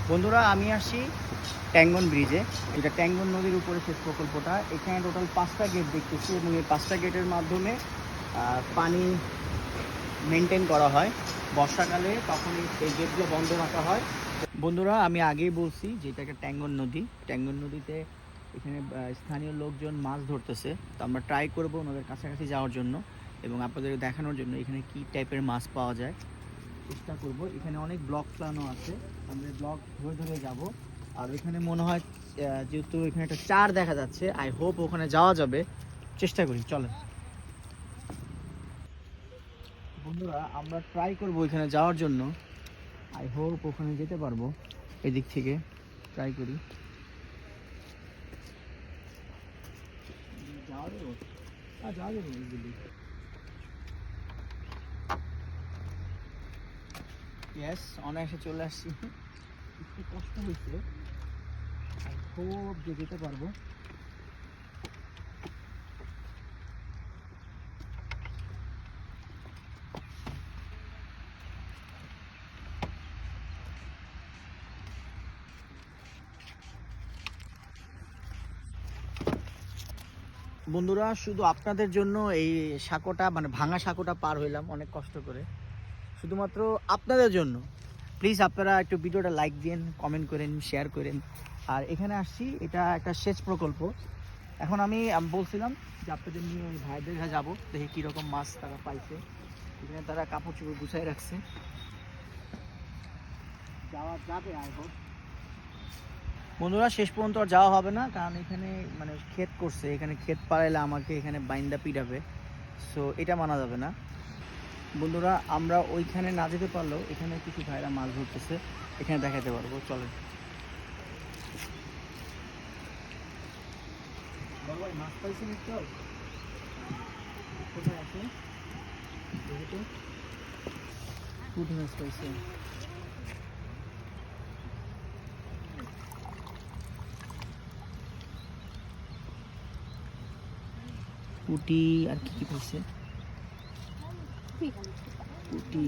বন্ধুরা আমি আসি ট্যাঙ্গন ব্রিজে, এটা ট্যাঙ্গন নদীর উপরে শেষ প্রকল্পটা। এখানে টোটাল 5টা গেট দেখতেছি এবং এই 5টা গেটের মাধ্যমে পানি মেনটেন করা হয়। বর্ষাকালে তখন এই গেটগুলো বন্ধ রাখা হয়। বন্ধুরা আমি আগেই বলছি যে এটা একটা ট্যাঙ্গন নদী। ট্যাঙ্গন নদীতে এখানে স্থানীয় লোকজন মাছ ধরতেছে, তো আমরা ট্রাই করবো ওনাদের কাছাকাছি যাওয়ার জন্য এবং আপনাদের দেখানোর জন্য এখানে কী টাইপের মাছ পাওয়া যায় চেষ্টা করব। এখানে অনেক ব্লক প্ল্যানও আছে, আমরা ব্লক ধরে ধরে যাব। আর এখানে মনে হয় যেহেতু এখানে একটা চার দেখা যাচ্ছে, আই হোপ ওখানে যাওয়া যাবে, চেষ্টা করি চলেন। বন্ধুরা আমরা ট্রাই করব এখানে যাওয়ার জন্য, আই হোপ ওখানে যেতে পারবো। এদিক থেকে ট্রাই করি। যাওয়া যাবে? যাওয়া যাবে ইজিলি। ইয়েস, অনায়াসে চলে আসছি। একটু কষ্ট হয়েছে, আই হোপ যে যেতে পারবো। বন্ধুরা শুধু আপনাদের জন্য এই সাঁকোটা মানে ভাঙা সাঁকোটা পার হইলাম অনেক কষ্ট করে, শুধুমাত্র আপনাদের জন্য। প্লিজ আপনারা একটু ভিডিওটা লাইক দিন, কমেন্ট করেন, শেয়ার করেন। আর এখানে আসছি, এটা একটা সেচ প্রকল্প। এখন আমি বলছিলাম যে আপনাদের নিয়ে ওই ভাইদের কাছে যাবো, দেখি কীরকম মাছ তারা পাইছে। এখানে তারা কাপড় চোপড় গুছাই রাখছে, যাওয়া যাবে আই হোপ। বন্ধুরা শেষ পর্যন্ত আর যাওয়া হবে না, কারণ এখানে মানে ক্ষেত করছে, এখানে ক্ষেত পাড়াইলে আমাকে এখানে বাইন্দা পিটাবে, সো এটা মানা যাবে না। বন্ধুরা আমরা ওইখানে না যেতে পারলেও এখানে কিছু ভাইরা মাছ ধরতেছে, এখানে দেখাতে পারবো, চলেন। মাছ পাইছেন একটু? কোথায় আছে যেহেতু পুঁটি মাছ পাইছে। পুঁটি আর কি কি পাইছে? পুঁটি